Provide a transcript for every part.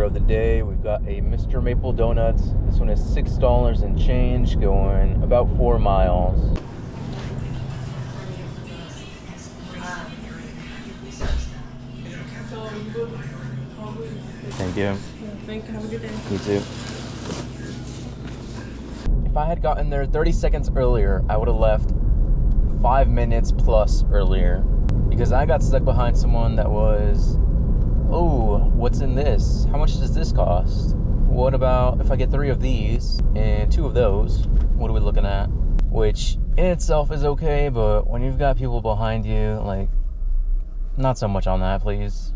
of the day. We've got a Mr. Maple Donuts. This one is $6 and change, going about 4 miles. Thank you. Thank you. Have a good day. You too. If I had gotten there 30 seconds earlier, I would have left 5 minutes plus earlier, because I got stuck behind someone that was, oh, what's in this? How much does this cost? What about if I get 3 of these and 2 of those? What are we looking at? Which in itself is okay, but when you've got people behind you, like, not so much on that, please.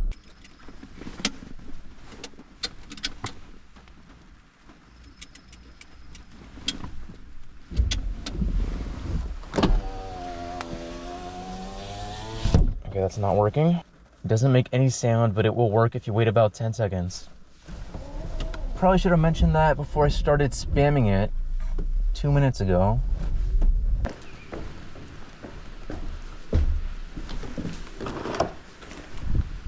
Okay, that's not working. It doesn't make any sound, but it will work if you wait about 10 seconds. Probably should have mentioned that before I started spamming it 2 minutes ago.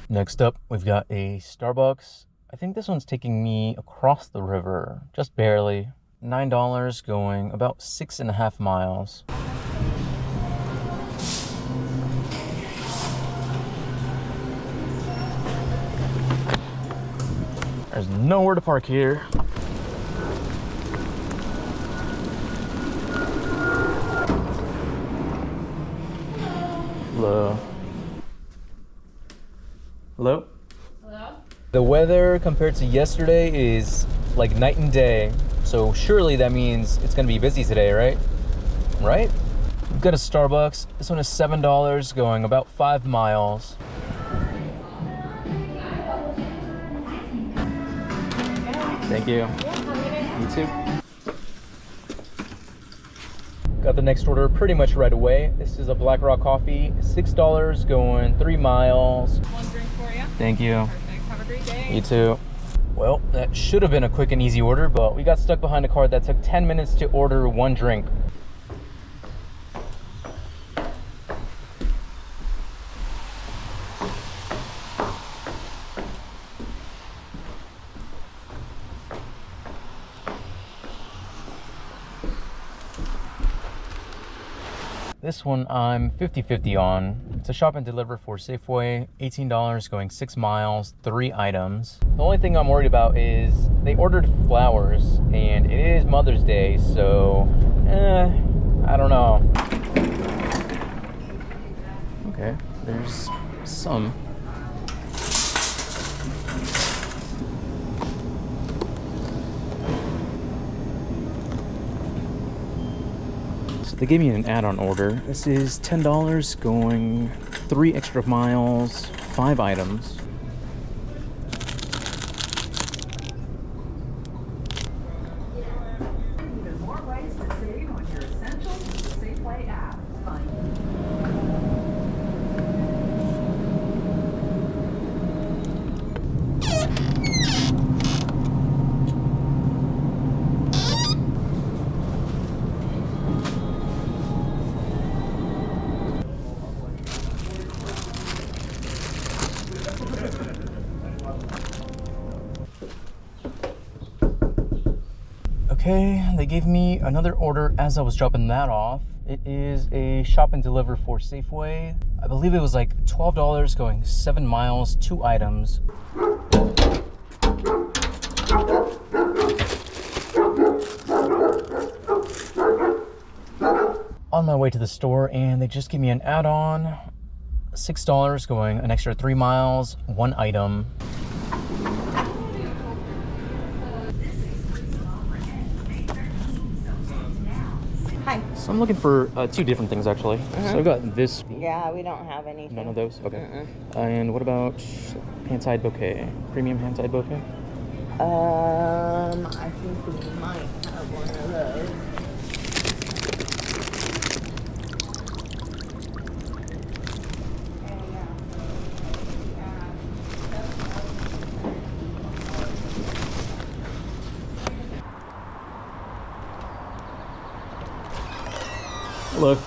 Next up, we've got a Starbucks. I think this one's taking me across the river, just barely. $9, going about 6.5 miles. There's nowhere to park here. Hello. Hello? Hello? The weather compared to yesterday is like night and day. So surely that means it's gonna be busy today, right? Right? We've got a Starbucks. This one is $7, going about 5 miles. Thank you. You too. Got the next order pretty much right away. This is a Black Rock coffee, $6, going 3 miles. One drink for you. Thank you. Perfect. Have a great day. You too. Well, that should have been a quick and easy order, but we got stuck behind a car that took 10 minutes to order 1 drink. This one I'm 50-50 on. It's a shop and deliver for Safeway, $18, going 6 miles, 3 items. The only thing I'm worried about is they ordered flowers, and it is Mother's Day, so, I don't know. Okay, there's some. They gave me an add-on order. This is $10, going 3 extra miles, 5 items. Even more ways to save on your Essentials Safeway app. Okay, they gave me another order as I was dropping that off. It is a shop and deliver for Safeway. I believe it was like $12, going 7 miles, 2 items. On my way to the store, and they just gave me an add-on. $6, going an extra 3 miles, 1 item. Hi. So I'm looking for 2 different things, actually. So I've got this. Yeah, we don't have anything. None of those? Okay. And what about hand-tied bouquet? Premium hand-tied bouquet? I think we might have one of those. Look.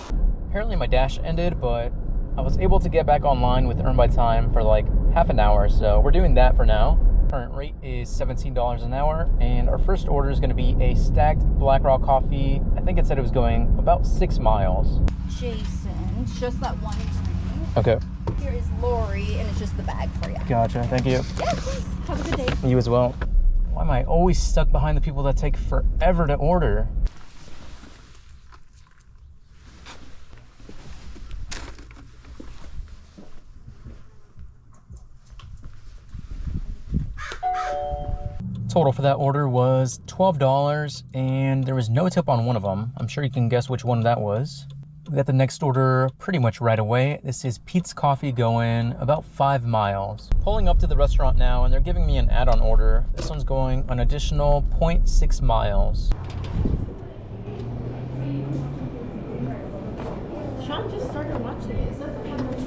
Apparently my dash ended, but I was able to get back online with Earn by Time for like half an hour, so we're doing that for now. Current rate is $17 an hour, and our first order is going to be a stacked Black Rock coffee. I think it said it was going about 6 miles. Jason, it's just that one train. Okay. Here is Lori, and it's just the bag for you. Gotcha. Thank you. Yeah, of course. Have a good day. You as well. Why am I always stuck behind the people that take forever to order? Total for that order was $12, and there was no tip on one of them. I'm sure you can guess which one that was. We got the next order pretty much right away. This is Pete's Coffee going about 5 miles. Pulling up to the restaurant now, and they're giving me an add-on order. This one's going an additional 0.6 miles. Sean just started watching it. Is that the one that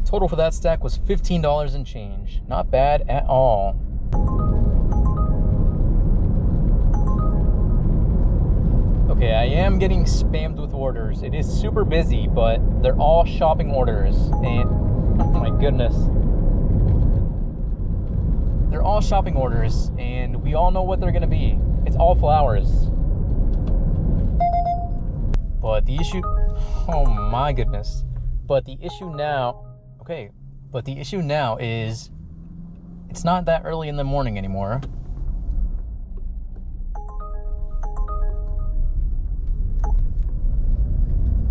Total for that stack was $15 and change. Not bad at all. Okay, I am getting spammed with orders. It is super busy, but they're all shopping orders. And, oh my goodness. They're all shopping orders, and we all know what they're gonna be. It's all flowers. But the issue, oh my goodness. But the issue now, okay, but the issue now is it's not that early in the morning anymore.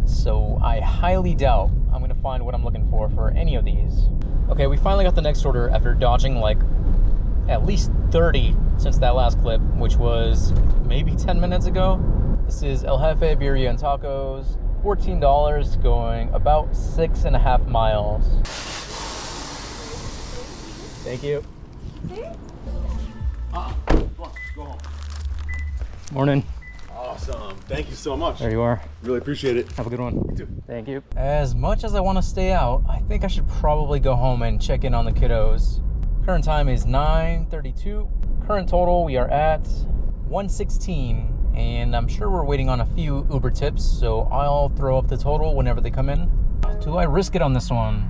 So I highly doubt I'm gonna find what I'm looking for any of these. Okay, we finally got the next order after dodging like at least 30 since that last clip, which was maybe 10 minutes ago. This is El Jefe Birria and Tacos. $14 going about 6.5 miles. Thank you. Come on, go home. Morning. Awesome. Thank you so much. There you are. Really appreciate it. Have a good one. You too. Thank you. As much as I want to stay out, I think I should probably go home and check in on the kiddos. Current time is 9:32. Current total, we are at 116. And I'm sure we're waiting on a few Uber tips, so I'll throw up the total whenever they come in. Do I risk it on this one?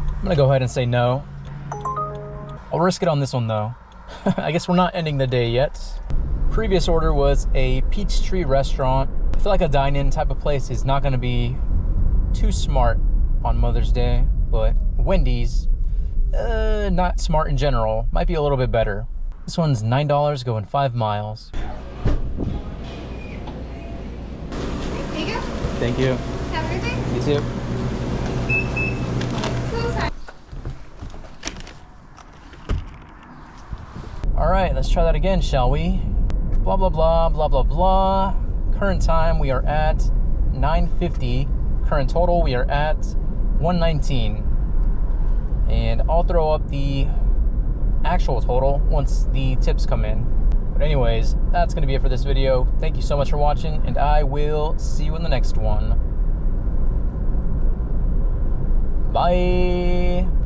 I'm gonna go ahead and say no. I'll risk it on this one though. I guess we're not ending the day yet. Previous order was a Peachtree restaurant. I feel like a dine-in type of place is not gonna be too smart on Mother's Day, but Wendy's, not smart in general. Might be a little bit better. This one's $9 going 5 miles. There you go. Thank you. Have a good day. You too. So sorry. All right, let's try that again, shall we? Blah, blah, blah, blah, blah, blah. Current time, we are at 9:50. Current total, we are at 119. And I'll throw up the actual total once the tips come in. But anyways, that's gonna be it for this video. Thank you so much for watching, and I will see you in the next one. Bye.